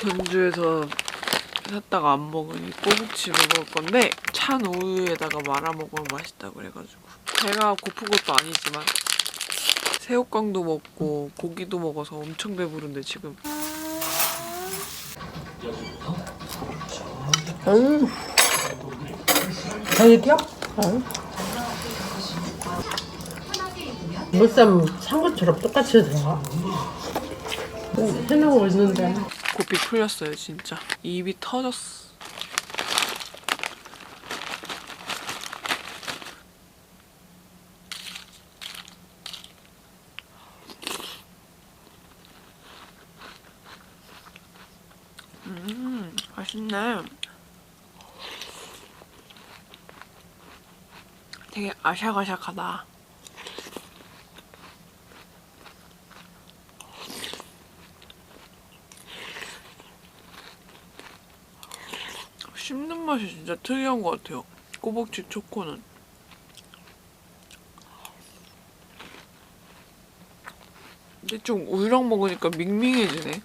전주에서 샀다가 안 먹으니 꼬북칩을 먹을 건데 찬 우유에다가 말아 먹으면 맛있다고 그래가지고 배가 고픈 것도 아니지만 새우깡도 먹고 고기도 먹어서 엄청 배부른데 지금. 저기요? 물쌈 산 것처럼 똑같이 들어가. 해놓고 있는데. 고삐 풀렸어요 진짜. 입이 터졌어. 맛있네. 되게 아샥아샥하다. 씹는 맛이 진짜 특이한 것 같아요. 꼬북칩 초코는. 근데 좀 우유랑 먹으니까 밍밍해지네.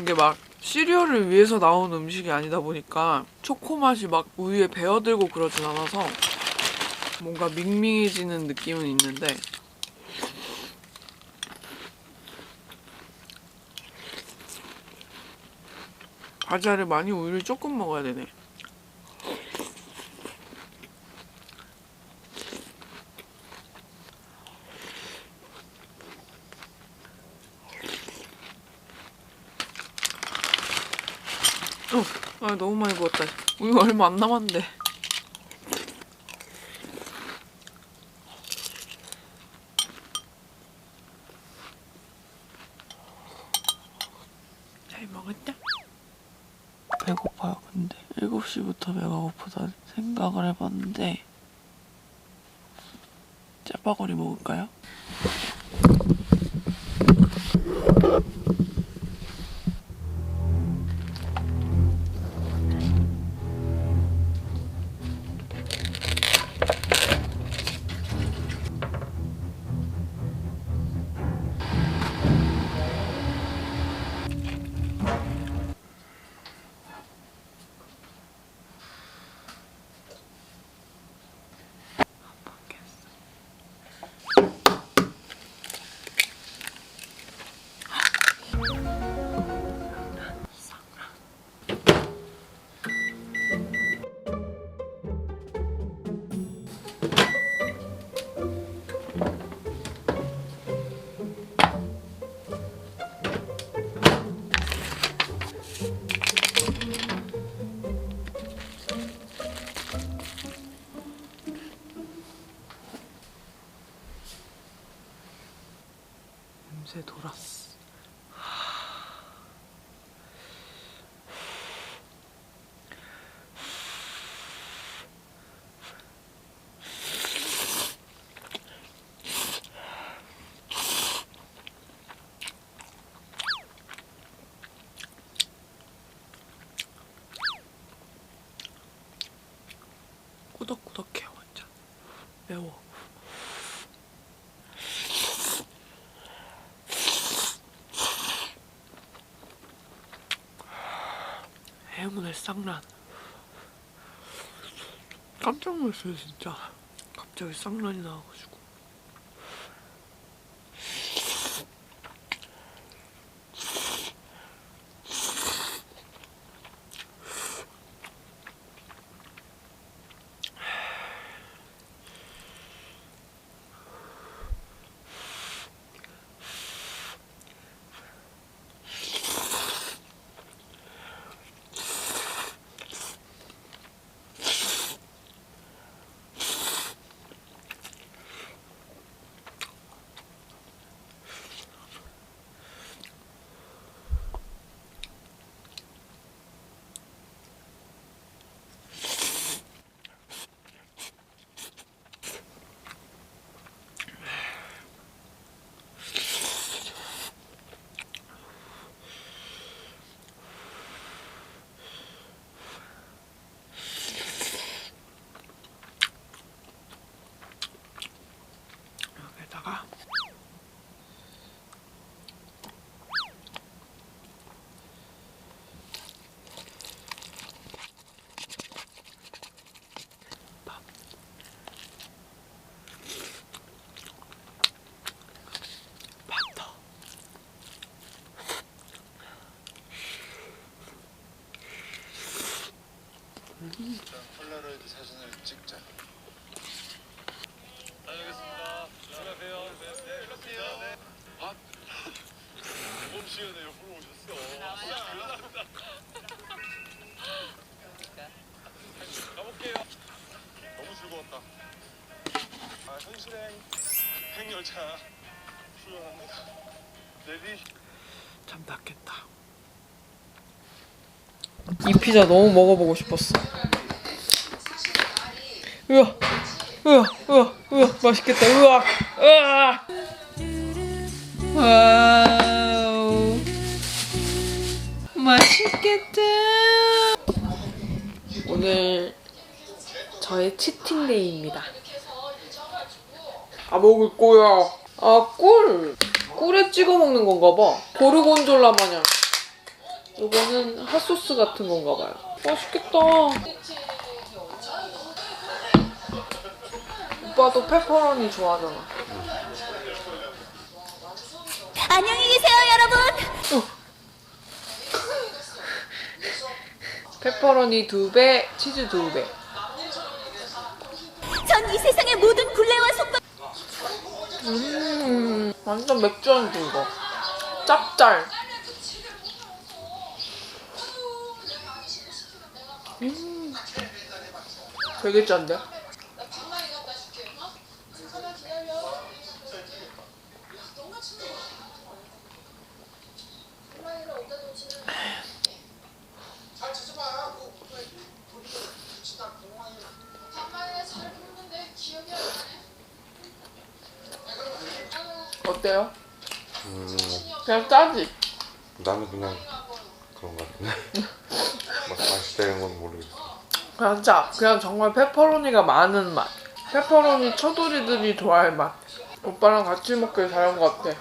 이게 막 시리얼을 위해서 나온 음식이 아니다 보니까 초코 맛이 막 우유에 배어들고 그러진 않아서 뭔가 밍밍해지는 느낌은 있는데 과자를 많이 우유를 조금 먹어야 되네. 아 너무 많이 부었다. 우유 얼마 안 남았는데. 잘 먹었다. 배고파요. 근데 7시부터 배가 고프다 생각을 해봤는데 짜파구리 먹을까요? 냄새 돌았어. 꾸덕꾸덕해요 완전. 매워. 해문의 쌍란. 깜짝 놀랐어요 진짜. 갑자기 쌍란이 나와가지고. 폴라로이드 사진을 찍자. 다녀오겠습니다. 안녕하세요. 네, 일로세요. 네. 아, 몸 시간에 옆으로 오셨어. 가볼게요. 너무 즐거웠다. 아, 현실행 행열차 출연합니다. 레디. 참 낫겠다. 이 피자 너무 먹어보고 싶었어. 우와, 우와, 우와, 우와, 맛있겠다. 우와, 우와. 와우, 맛있겠다. 오늘 저의 치팅데이입니다. 아, 먹을 거야. 아, 꿀. 꿀에 찍어 먹는 건가 봐. 고르곤졸라 마냥. 이거는 핫소스 같은 건가 봐요. 맛있겠다. 오빠도 페퍼로니 좋아하잖아. 안녕히 계세요, 여러분. 페퍼로니 2배, 치즈 2배. 전 이 세상의 모든 굴레와 속박. 완전 맥주 안주인 거. 짭짤. 되게 짠데? 어때요? 그냥 짜지? 나는 그냥 그런 거 같은데. 막 맛있다는 건 모르겠어. 그냥 짜. 그냥 정말 페퍼로니가 많은 맛. 페퍼로니 처돌이들이 좋아할 맛. 오빠랑 같이 먹길 잘한 것 같아.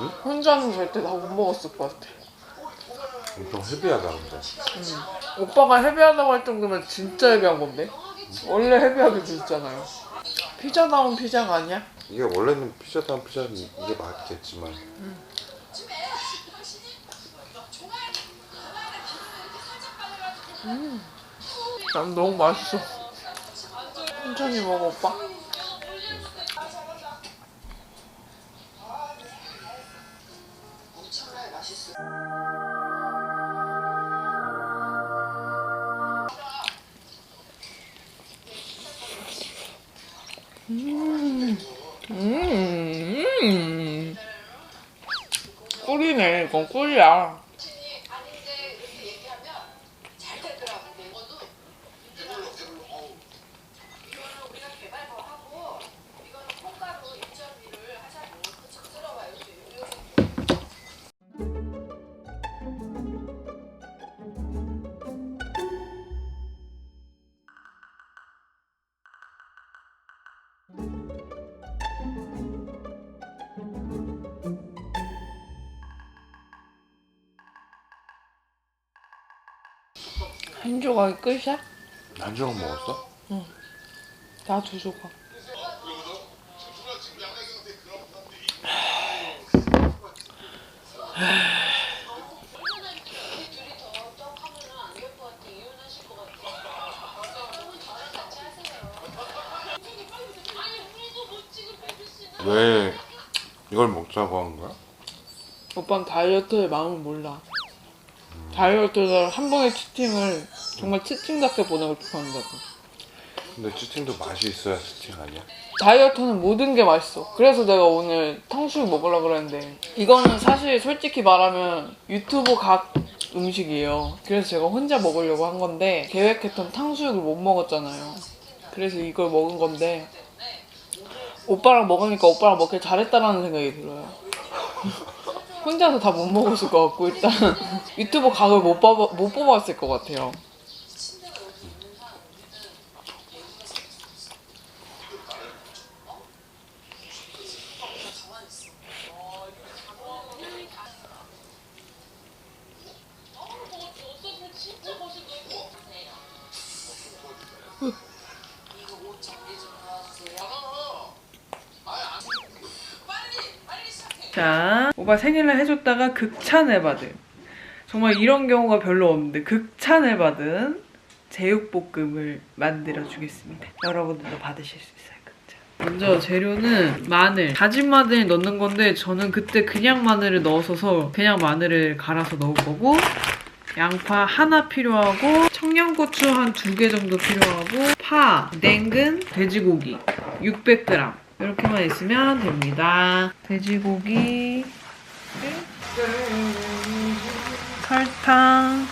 응? 혼자는 절대 다 못 먹었을 것 같아. 엄청 헤비하다 근데. 오빠가 헤비하다고 할 정도면 진짜 헤비한 건데? 원래 헤비하게 드셨잖아요. 피자다운 피자가 아니야? 이게 원래는 피자다운 피자는 이게 맞겠지만. 난 너무 맛있어. 천천히 먹어, 오빠. 꿀이네, 이건 꿀이야. 한 조각이 끝이야? 한 조각 먹었어? 나 2조각. 왜 이걸 먹자고 한 거야? 오빠는 다이어트의 마음을 몰라. 다이어트를 한 번의 치팅을 정말 치팅답게 보내고 싶어 한다고. 근데 치팅도 맛이 있어야 치팅 아니야? 다이어트는 모든 게 맛있어. 그래서 내가 오늘 탕수육 먹으려고 그랬는데 이거는 사실 솔직히 말하면 유튜브 각 음식이에요. 그래서 제가 혼자 먹으려고 한 건데 계획했던 탕수육을 못 먹었잖아요. 그래서 이걸 먹은 건데 오빠랑 먹으니까 오빠랑 먹길 잘했다라는 생각이 들어요. 혼자서 다 못 먹었을 것 같고 일단 유튜브 각을 못 뽑았을 것 같아요. 자, 오빠 생일날 해줬다가 극찬을 받은, 정말 이런 경우가 별로 없는데 극찬을 받은 제육볶음을 만들어 주겠습니다. 여러분들도 받으실 수 있어요. 먼저 재료는 마늘, 다진 마늘 넣는 건데 저는 그때 그냥 마늘을 넣어서 그냥 마늘을 갈아서 넣을 거고, 양파 하나 필요하고, 청양고추 한 2개 정도 필요하고, 파, 냉근, 돼지고기 600g 이렇게만 있으면 됩니다. 돼지고기, 설탕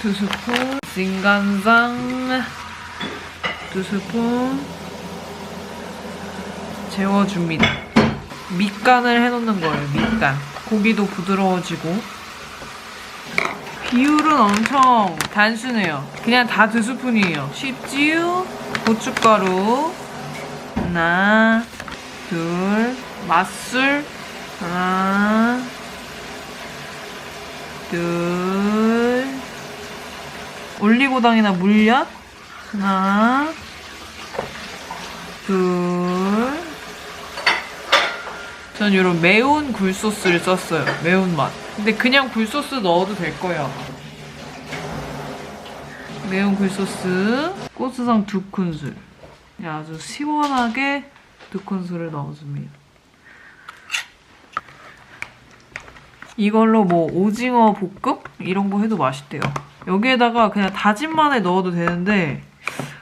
2스푼, 진간장 2스푼 재워줍니다. 밑간을 해놓는 거예요. 밑간. 고기도 부드러워지고. 비율은 엄청 단순해요. 그냥 다 2스푼이에요. 쉽지요? 고춧가루 하나, 둘, 맛술 하나, 둘, 올리고당이나 물엿 하나, 둘. 전 이런 매운 굴소스를 썼어요. 매운맛. 근데 그냥 굴소스 넣어도 될 거예요. 매운 굴소스, 고추장 2큰술. 아주 시원하게 2큰술을 넣어줍니다. 이걸로 뭐 오징어 볶음? 이런 거 해도 맛있대요. 여기에다가 그냥 다진 마늘 넣어도 되는데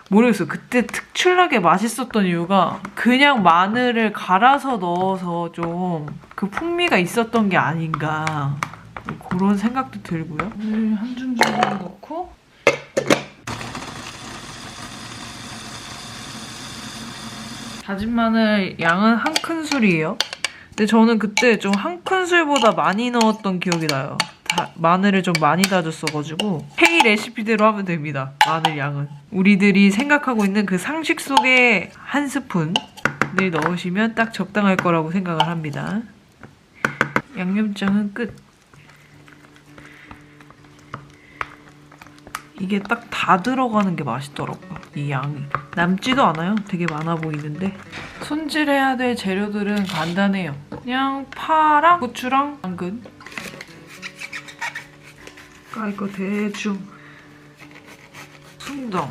모르겠어요. 그때 특출나게 맛있었던 이유가 그냥 마늘을 갈아서 넣어서 좀 그 풍미가 있었던 게 아닌가, 그런 생각도 들고요. 물 한 줌 정도 넣고, 다진 마늘 양은 1큰술이에요. 근데 저는 그때 좀 1큰술보다 많이 넣었던 기억이 나요. 마늘을 좀 많이 다졌어가지고 K 레시피대로 하면 됩니다. 마늘 양은 우리들이 생각하고 있는 그 상식 속에 1스푼을 넣으시면 딱 적당할 거라고 생각을 합니다. 양념장은 끝. 이게 딱 다 들어가는 게 맛있더라고요. 이 양이 남지도 않아요. 되게 많아 보이는데. 손질해야 될 재료들은 간단해요. 그냥 파랑 고추랑 당근. 이거 대충 숭덩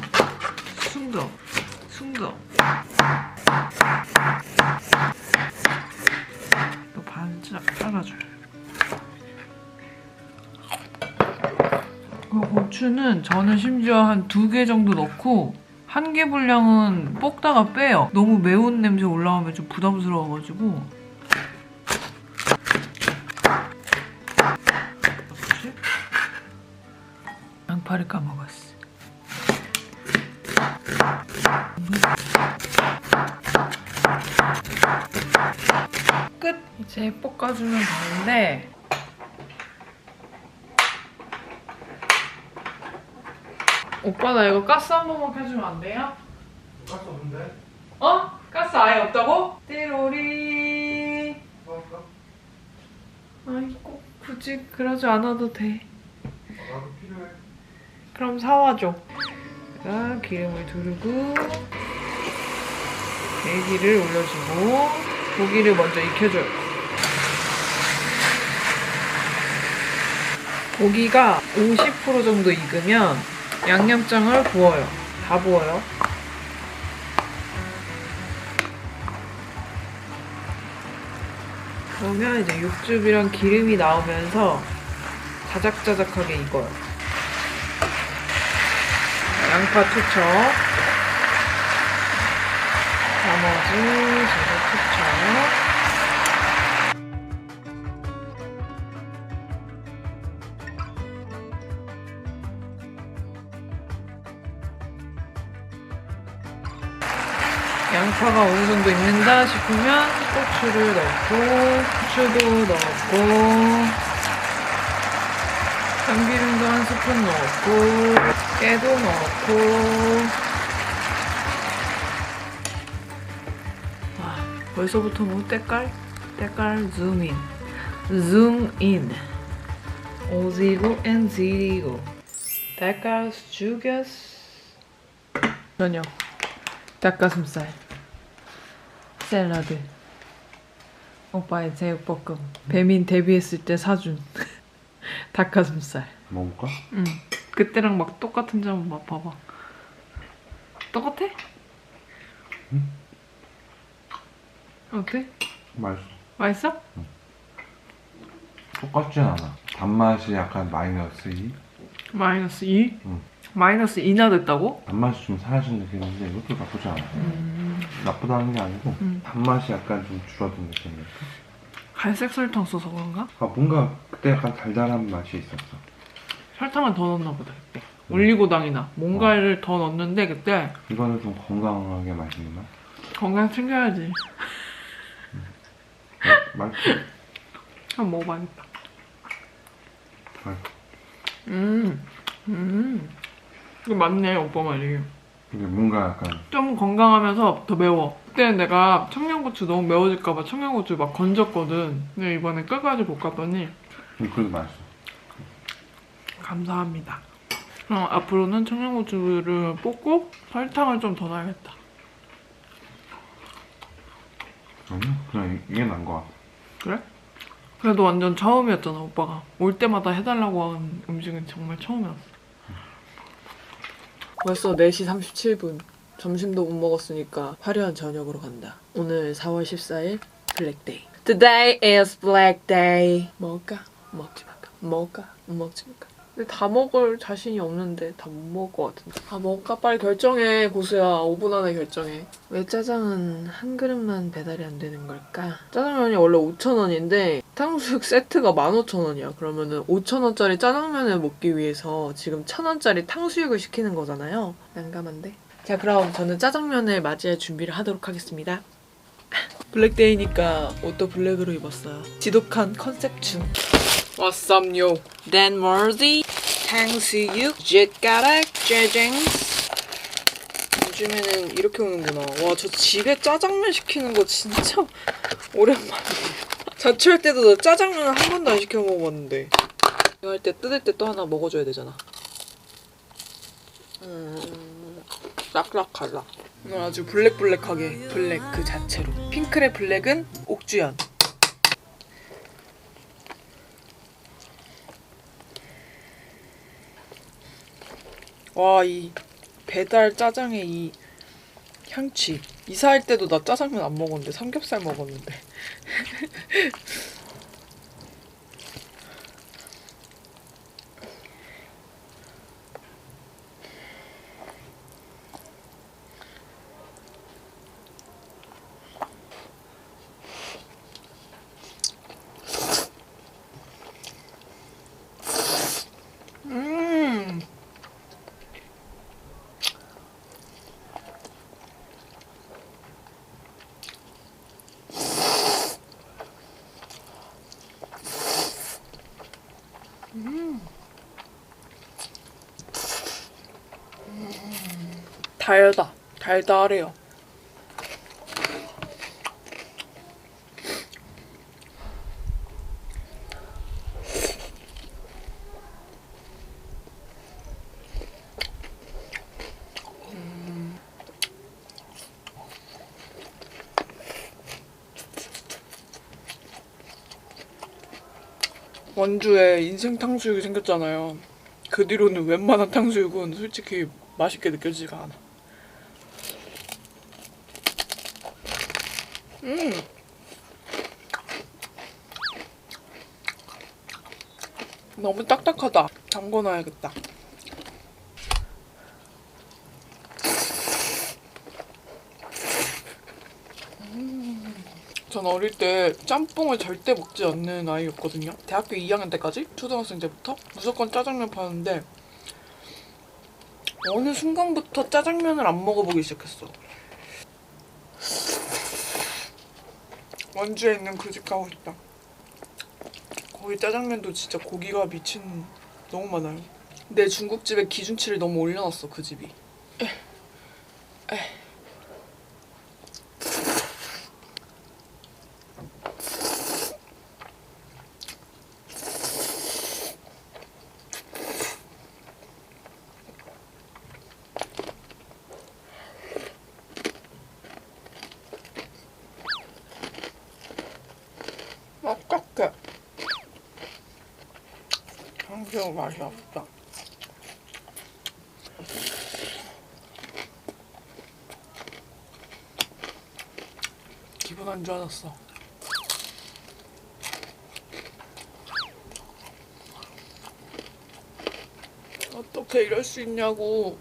이거 반짝 잘라줘요. 고추는 저는 심지어 한 2개 정도 넣고 1개 분량은 볶다가 빼요. 너무 매운 냄새 올라오면 좀 부담스러워가지고. 양파를 까먹었어. 끝! 이제 볶아주면 되는데, 오빠 나 이거 가스 한 번만 켜주면 안 돼요? 가스 없는데? 어? 가스 아예 없다고? 띠로리. 아이 꼭 굳이 그러지 않아도 돼. 나도 필요해. 그럼 사와줘. 제가 기름을 두르고 내기를 올려주고 고기를 먼저 익혀줘요. 고기가 50% 정도 익으면 양념장을 부어요. 다 부어요. 그러면 이제 육즙이랑 기름이 나오면서 자작자작하게 익어요. 양파 투척, 나머지 재료 투척. 양파가 어느 정도 익는다 싶으면 고추를 넣고, 후추도 넣고, 참기름도 1스푼 넣었고, 깨도 넣고. 벌써부터 뭐 때깔 줌인, 줌인. 오지고 앤 지리고. 때깔 죽였어. 저녁. 닭가슴살, 샐러드, 오빠의 제육볶음, 배민 데뷔했을 때 사준 닭가슴살. 먹을까? 응. 그때랑 막 똑같은지 한번 맛봐봐. 똑같아? 응? 어때? 맛있어. 맛있어? 똑같진 않아. 단맛이 약간 마이너스 2? 마이너스 2? 응. 마이너스 2나 됐다고? 단맛이 좀 사라진 느낌인데 이것도 나쁘지 않아. 나쁘다는 게 아니고 단맛이 약간 좀 줄어든 느낌이랄까? 갈색 설탕 써서 그런가? 아 뭔가 그때 약간 달달한 맛이 있었어. 설탕을 더 넣었나 보다 그때. 올리고당이나 뭔가를 더 넣었는데 그때 이거는 좀 건강하게 맛있는 맛? 건강 챙겨야지. 맛있어. 한번 먹어봐야겠다. 맛있어. 이거 맞네 오빠 말이. 이게 뭔가 약간 좀 건강하면서 더 매워. 그때는 내가 청양고추 너무 매워질까봐 청양고추 막 건졌거든. 근데 이번에 끝까지 볶았더니 그래도 맛있어. 감사합니다. 그럼 앞으로는 청양고추를 볶고 설탕을 좀 더 넣어야겠다. 아니야 그냥 이게 나은 거 같아. 그래? 그래도 완전 처음이었잖아 오빠가. 올 때마다 해달라고 한 음식은 정말 처음이었어. 벌써 4시 37분. 점심도 못 먹었으니까 화려한 저녁으로 간다. 오늘 4월 14일 블랙데이. Today is Black Day. 먹을까? 먹지 말까? 먹을까? 먹지 말까? 근데 다 먹을 자신이 없는데 다 못 먹을 것 같은데. 아 먹을까? 빨리 결정해 고수야. 5분 안에 결정해. 왜 짜장은 한 그릇만 배달이 안 되는 걸까? 짜장면이 원래 5,000원인데 탕수육 세트가 15,000원이야. 그러면은 5,000원짜리 짜장면을 먹기 위해서 지금 1,000원짜리 탕수육을 시키는 거잖아요. 난감한데? 자 그럼 저는 짜장면을 맞이할 준비를 하도록 하겠습니다. 블랙데이니까 옷도 블랙으로 입었어요. 지독한 컨셉 중. What's up, yo? Dan Murphy, 탕수육, 젓가락, 짜장. 요즘에는 이렇게 오는구나. 와, 저 집에 짜장면 시키는 거 진짜 오랜만이에요. 자취할 때도 나 짜장면 한 번도 안 시켜 먹어봤는데. 이거 할 때 뜯을 때 또 하나 먹어줘야 되잖아. 락락할라. 오늘 아주 블랙블랙하게 블랙 그 자체로. 핑클의 블랙은 옥주연. 와, 이 배달 짜장의 이 향취. 이사할 때도 나 짜장면 안 먹었는데 삼겹살 먹었는데. 달다. 달달해요. 원주에 인생 탕수육이 생겼잖아요. 그 뒤로는 웬만한 탕수육은 솔직히 맛있게 느껴지지가 않아. 너무 딱딱하다. 담궈놔야겠다. 전 어릴 때 짬뽕을 절대 먹지 않는 아이였거든요. 대학교 2학년 때까지? 초등학생 때부터? 무조건 짜장면 파는데 어느 순간부터 짜장면을 안 먹어보기 시작했어. 원주에 있는 그 집 가고 싶다. 거기 짜장면도 진짜 고기가 미친 너무 많아요. 내 중국집에 기준치를 너무 올려놨어 그 집이. 아깝게 탕수육 맛이 없다. 안주 안 왔어. 어떻게 이럴 수 있냐고.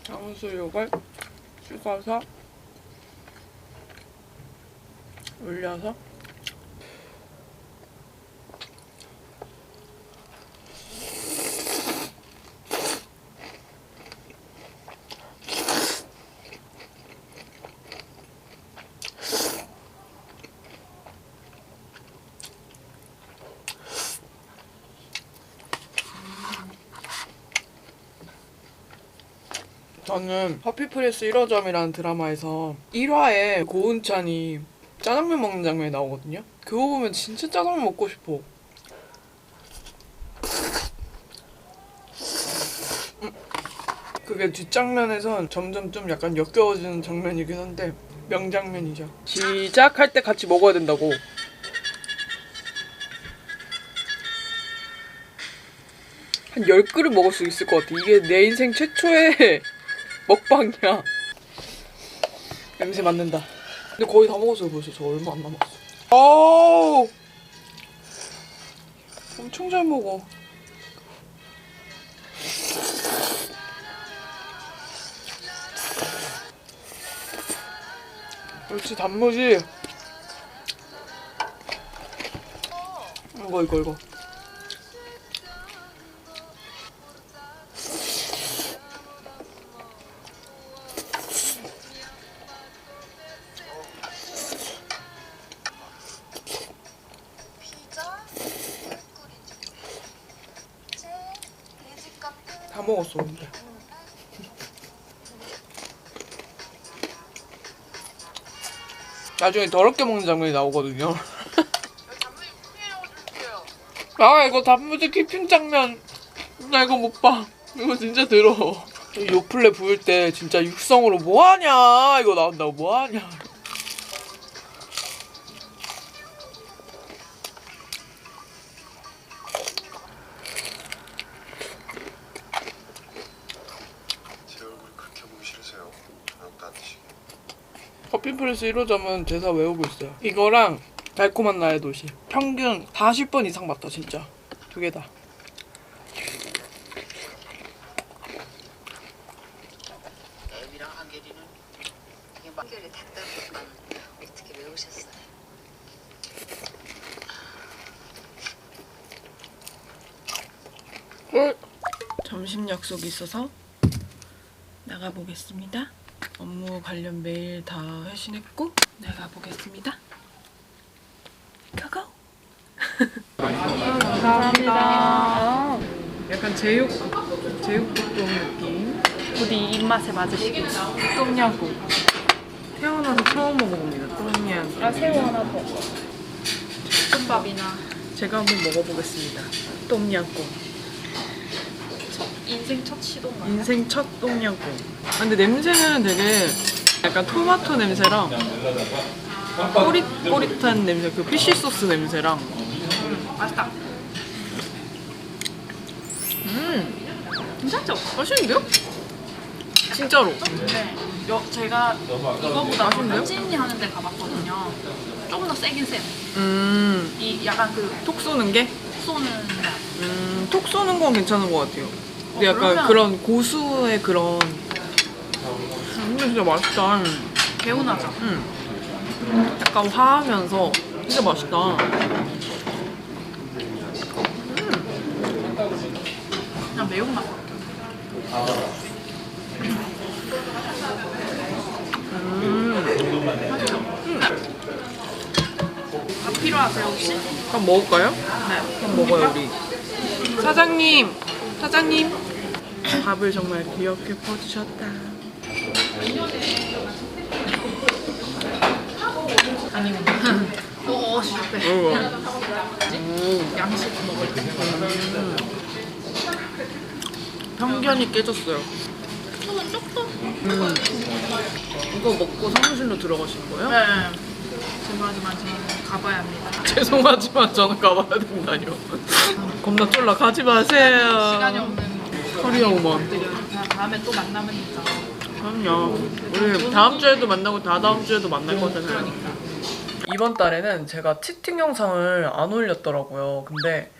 향수육을 찍어서 올려서 저는 커피프레스 1호점이라는 드라마에서 1화에 고은찬이 짜장면 먹는 장면이 나오거든요. 그거 보면 진짜 짜장면 먹고 싶어. 그게 뒷장면에선 점점 좀 약간 역겨워지는 장면이긴 한데 명장면이죠. 시작할 때 같이 먹어야 된다고. 한 10그릇 먹을 수 있을 것 같아. 이게 내 인생 최초의 먹방이야. 냄새 맡는다. 근데 거의 다 먹었어요 벌써. 저 얼마 안 남았어. 아우 엄청 잘 먹어. 그렇지 단무지. 이거 다 먹었어 근데. 나중에 더럽게 먹는 장면이 나오거든요. 아 이거 단무지 키핑 장면 나 이거 못 봐. 이거 진짜 더러워. 요플레 부을 때 진짜 육성으로 뭐하냐 이거 나온다고 뭐하냐. 커피프레스 1호점은 대사 외우고 있어요. 이거랑 달콤한 나의 도시. 평균 40번 이상 봤다 진짜. 두 개 다. 애비랑 한결이는 그게 한결이 답답하면 어떻게 외우셨어요? 점심 약속이 있어서 나가보겠습니다. 업무 관련 메일 다 회신했고 나가보겠습니다. 고고! 감사합니다. 약간 제육볶음 느낌. 부디 입맛에 맞으시길. 똠양꿍. 태어나서 처음 먹어봅니다. 똠양꿍. 아, 새우 하나 더. 볶음밥이나 제가 한번 먹어보겠습니다. 똠양꿍. 인생 첫 시도인가요? 인생 첫 똠양꿍. 아, 근데 냄새는 되게 약간 토마토 냄새랑 꼬릿꼬릿한 냄새, 그 피쉬 소스 냄새랑. 맛있다. 괜찮죠? 맛있는데요? 진짜로. 네. 제가 이거보다 맛있는데요? 현진이 하는 데 가봤거든요. 조금 더 세긴 세요. 이 약간 그 톡 쏘는 게? 쏘는 톡 쏘는 건 괜찮은 것 같아요. 근데 약간 그러면- 그런 고수의 그런. 근데 진짜 맛있다. 개운하죠? 약간 화하면서 진짜 맛있다. 그냥 매운맛. 밥 필요하세요 혹시? 한번 먹을까요? 네. 한번 먹어요 우리. 사장님! 밥을 정말 귀엽게 퍼주셨다. 아니구나. 오, 실패. 양식 먹을 때. 편견이 깨졌어요. 조금. 이거 먹고 사무실로 들어가시는 거예요? 네. 죄송하지만 저는 가봐야 합니다. 죄송하지만 저는 가봐야 된다뇨. 겁나 쫄라. 가지 마세요. 시간이 없는 허리어우먼. 그냥 다음에 또 만나면니까. 그럼요. 우리 다음 주에도 만나고 다다음 주에도 만날 거잖아요. 그러니까. 이번 달에는 제가 치팅 영상을 안 올렸더라고요. 근데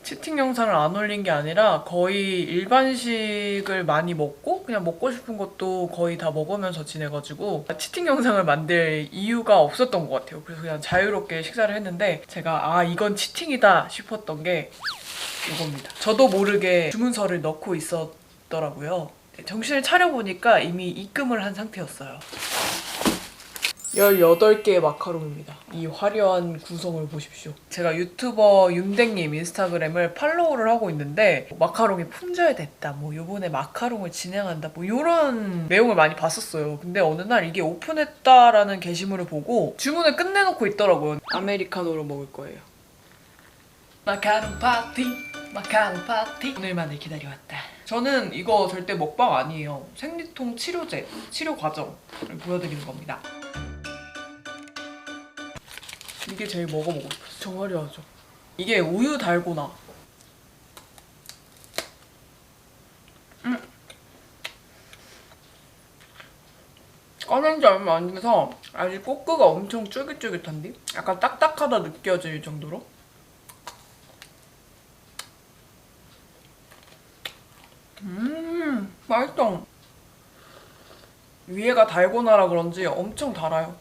치팅 영상을 안 올린 게 아니라 거의 일반식을 많이 먹고 그냥 먹고 싶은 것도 거의 다 먹으면서 지내가지고 치팅 영상을 만들 이유가 없었던 것 같아요. 그래서 그냥 자유롭게 식사를 했는데 제가 이건 치팅이다 싶었던 게 이겁니다. 저도 모르게 주문서를 넣고 있었더라고요. 정신을 차려보니까 이미 입금을 한 상태였어요. 18개의 마카롱입니다. 이 화려한 구성을 보십시오. 제가 유튜버 윤댕님 인스타그램을 팔로우를 하고 있는데 마카롱이 품절이 됐다, 뭐 요번에 마카롱을 진행한다, 뭐 요런 내용을 많이 봤었어요. 근데 어느 날 이게 오픈했다라는 게시물을 보고 주문을 끝내놓고 있더라고요. 아메리카노로 먹을 거예요. 마카롱 파티, 마카롱 파티. 오늘만을 기다려왔다. 저는 이거 절대 먹방 아니에요. 생리통 치료제, 치료 과정을 보여드리는 겁니다. 이게 제일 먹어보고 싶었어. 저 화려하죠? 이게 우유 달고나. 꺼낸 지 얼마 안 돼서 아직 꼬끄가 엄청 쫄깃쫄깃한데? 약간 딱딱하다 느껴질 정도로? 맛있어. 위에가 달고나라 그런지 엄청 달아요.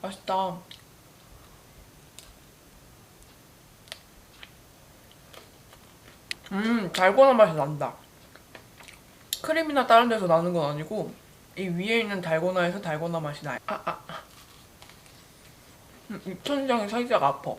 맛있다. 달고나 맛이 난다. 크림이나 다른 데서 나는 건 아니고 이 위에 있는 달고나에서 달고나 맛이 나요. 입천장이 살짝 아파.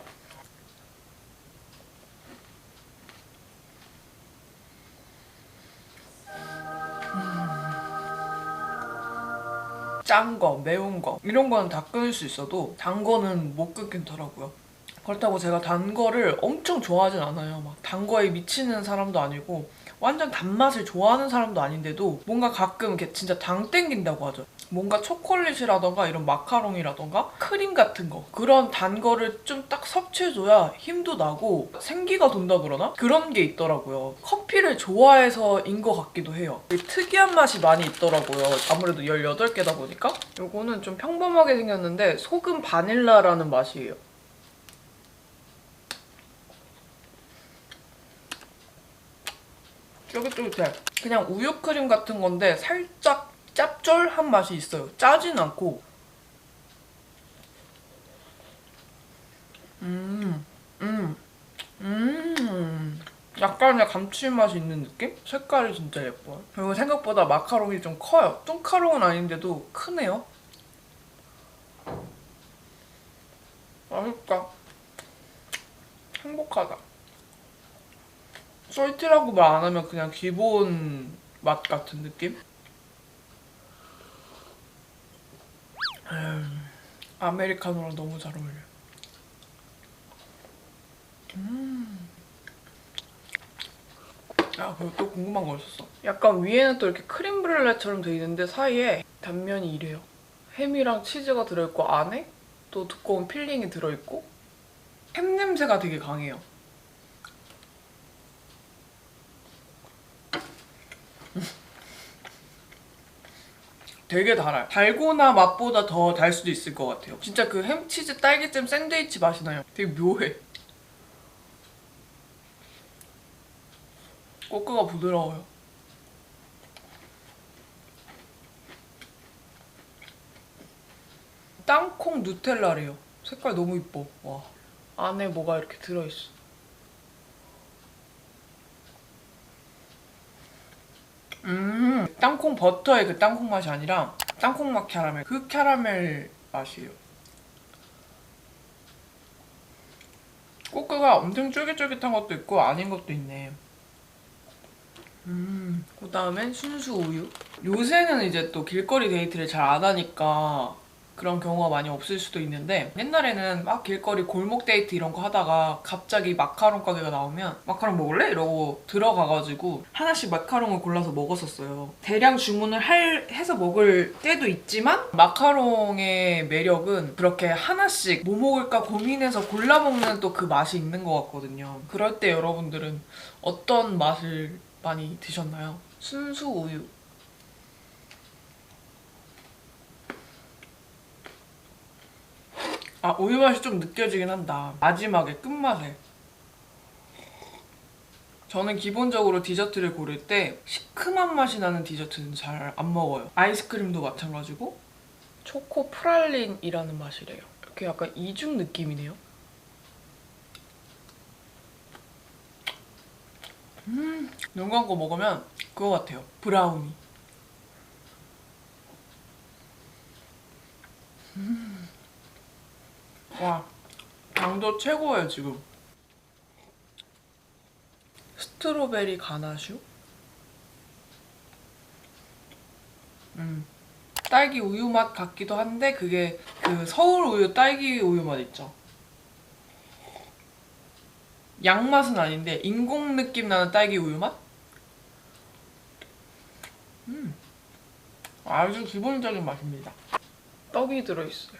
짠 거, 매운 거 이런 거는 다 끊을 수 있어도 단 거는 못 끊겠더라고요. 그렇다고 제가 단 거를 엄청 좋아하진 않아요. 막 단 거에 미치는 사람도 아니고 완전 단맛을 좋아하는 사람도 아닌데도 뭔가 가끔 이렇게 진짜 당 땡긴다고 하죠. 뭔가 초콜릿이라던가 이런 마카롱이라던가 크림 같은 거 그런 단 거를 좀 딱 섭취해줘야 힘도 나고 생기가 돈다 그러나? 그런 게 있더라고요. 커피를 좋아해서인 것 같기도 해요. 특이한 맛이 많이 있더라고요. 아무래도 18개다 보니까. 요거는 좀 평범하게 생겼는데 소금 바닐라라는 맛이에요. 쫄깃쫄깃해. 그냥 우유크림 같은 건데 살짝 짭짤한 맛이 있어요. 짜진 않고. 약간의 감칠맛이 있는 느낌? 색깔이 진짜 예뻐요. 그리고 생각보다 마카롱이 좀 커요. 뚱카롱은 아닌데도 크네요. 맛있다. 행복하다. 솔티라고 말 안 하면 그냥 기본 맛 같은 느낌? 아메리카노랑 너무 잘 어울려. 그리고 또 궁금한 거 있었어. 약간 위에는 또 이렇게 크림 브렐레처럼 돼 있는데 사이에 단면이 이래요. 햄이랑 치즈가 들어있고 안에 또 두꺼운 필링이 들어있고 햄 냄새가 되게 강해요. 되게 달아요. 달고나 맛보다 더 달 수도 있을 것 같아요. 진짜 그 햄치즈 딸기잼 샌드위치 맛이 나요. 되게 묘해. 꼬끄가 부드러워요. 땅콩 누텔라래요. 색깔 너무 이뻐. 와. 안에 뭐가 이렇게 들어있어. 땅콩 버터의 그 땅콩 맛이 아니라 땅콩 맛 캐러멜, 그 캐러멜 맛이에요. 꼬끄가 엄청 쫄깃쫄깃한 것도 있고 아닌 것도 있네. 그 다음엔 순수 우유. 요새는 이제 또 길거리 데이트를 잘 안 하니까 그런 경우가 많이 없을 수도 있는데 옛날에는 막 길거리 골목 데이트 이런 거 하다가 갑자기 마카롱 가게가 나오면 마카롱 먹을래? 이러고 들어가가지고 하나씩 마카롱을 골라서 먹었었어요. 대량 주문을 해서 먹을 때도 있지만 마카롱의 매력은 그렇게 하나씩 뭐 먹을까 고민해서 골라 먹는 또 그 맛이 있는 것 같거든요. 그럴 때 여러분들은 어떤 맛을 많이 드셨나요? 순수 우유. 아, 우유 맛이 좀 느껴지긴 한다. 마지막에 끝맛에. 저는 기본적으로 디저트를 고를 때 시큼한 맛이 나는 디저트는 잘 안 먹어요. 아이스크림도 마찬가지고 초코 프랄린이라는 맛이래요. 이렇게 약간 이중 느낌이네요. 눈 감고 먹으면 그거 같아요. 브라우니. 와, 당도 최고예요 지금. 스트로베리 가나슈? 딸기 우유 맛 같기도 한데 그게 그 서울 우유 딸기 우유 맛 있죠. 양맛은 아닌데 인공 느낌 나는 딸기 우유 맛? 아주 기본적인 맛입니다. 떡이 들어있어요.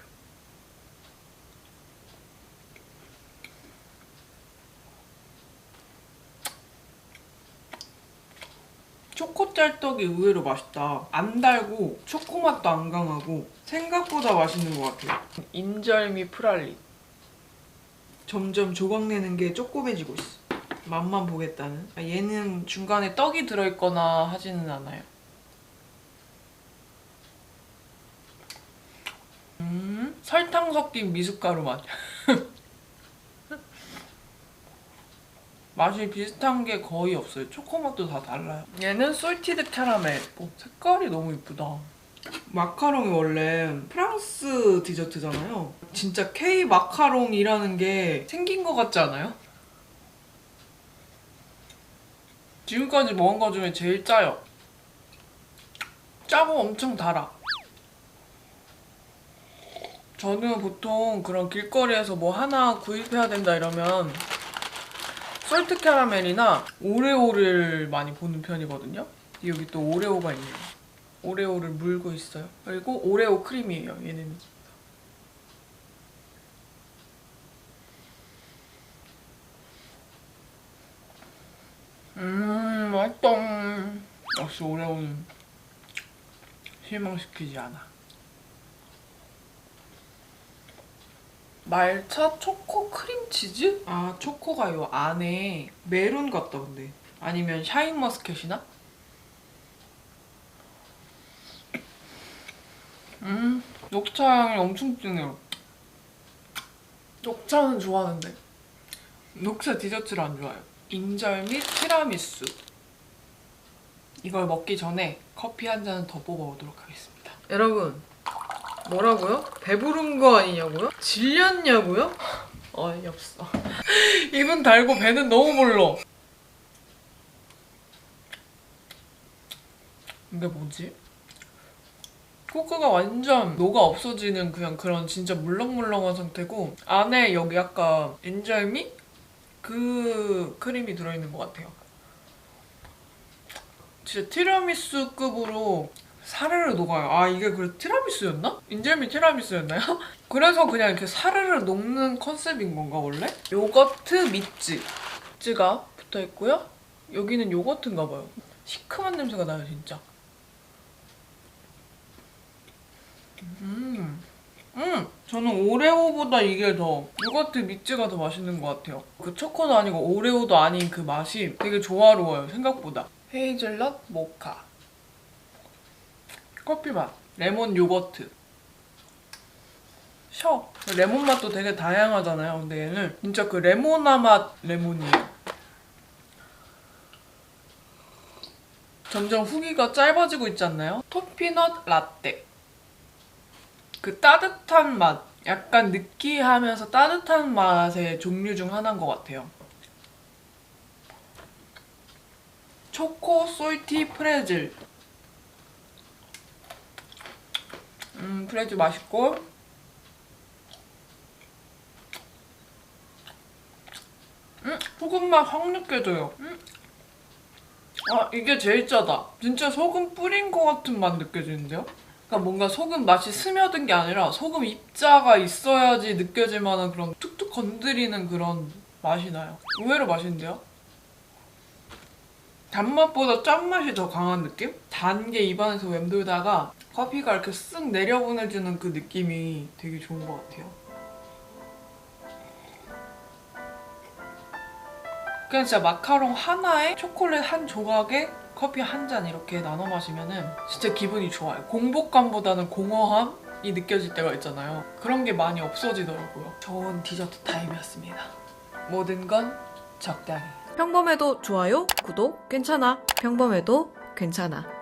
초코짤떡이 의외로 맛있다. 안 달고 초코맛도 안 강하고 생각보다 맛있는 것 같아요. 인절미 프랄리. 점점 조각내는 게 쪼꼬매지고 있어. 맛만 보겠다는. 얘는 중간에 떡이 들어있거나 하지는 않아요. 설탕 섞인 미숫가루 맛. 맛이 비슷한 게 거의 없어요. 초코맛도 다 달라요. 얘는 솔티드 캐러멜. 색깔이 너무 이쁘다. 마카롱이 원래 프랑스 디저트잖아요. 진짜 K 마카롱이라는 게 생긴 것 같지 않아요? 지금까지 먹은 거 중에 제일 짜요. 짜고 엄청 달아. 저는 보통 그런 길거리에서 뭐 하나 구입해야 된다 이러면 솔트 캐러멜이나 오레오를 많이 보는 편이거든요. 여기 또 오레오가 있네요. 오레오를 물고 있어요. 그리고 오레오 크림이에요, 얘는. 맛있다. 역시 오레오는 실망시키지 않아. 말차 초코 크림치즈? 아, 초코가 요 안에 메론 같다 근데. 아니면 샤인머스켓이나? 녹차 향이 엄청 진해요. 녹차는 좋아하는데 녹차 디저트를 안 좋아해요. 인절미 티라미수. 이걸 먹기 전에 커피 한 잔은 더 뽑아오도록 하겠습니다. 여러분, 뭐라고요? 배부른 거 아니냐고요? 질렸냐고요? 어이없어. 입은 달고 배는 너무 불러. 이게 뭐지? 코코가 완전 녹아 없어지는 그냥 그런 진짜 물렁물렁한 상태고 안에 여기 아까 인절미? 그 크림이 들어있는 것 같아요. 진짜 티라미수급으로 사르르 녹아요. 아, 이게 그래 티라미수였나? 인절미 티라미수였나요? 그래서 그냥 이렇게 사르르 녹는 컨셉인 건가 원래? 요거트 미츠가 붙어있고요. 여기는 요거트인가 봐요. 시큼한 냄새가 나요 진짜. 저는 오레오보다 이게 더 요거트 미츠가 더 맛있는 것 같아요. 그 초코도 아니고 오레오도 아닌 그 맛이 되게 조화로워요 생각보다. 헤이즐넛 모카 커피 맛 레몬 요거트 레몬 맛도 되게 다양하잖아요. 근데 얘는 진짜 그 레모나 맛 레몬이에요. 점점 후기가 짧아지고 있지 않나요? 토피넛 라떼. 그 따뜻한 맛, 약간 느끼하면서 따뜻한 맛의 종류 중 하나인 것 같아요. 초코 솔티 프레즐. 프레즈 맛있고. 소금 맛 확 느껴져요. 아, 이게 제일 짜다. 진짜 소금 뿌린 것 같은 맛 느껴지는데요? 그러니까 뭔가 소금 맛이 스며든 게 아니라 소금 입자가 있어야지 느껴질 만한 그런 툭툭 건드리는 그런 맛이 나요. 의외로 맛있는데요? 단맛보다 짠맛이 더 강한 느낌? 단 게 입안에서 맴돌다가 커피가 이렇게 쓱 내려보내주는 그 느낌이 되게 좋은 것 같아요. 그냥 진짜 마카롱 하나에 초콜릿 한 조각에 커피 한 잔 이렇게 나눠 마시면은 진짜 기분이 좋아요. 공복감보다는 공허함이 느껴질 때가 있잖아요. 그런 게 많이 없어지더라고요. 좋은 디저트 타임이었습니다. 모든 건 적당히. 평범해도 좋아요, 구독, 괜찮아. 평범해도 괜찮아.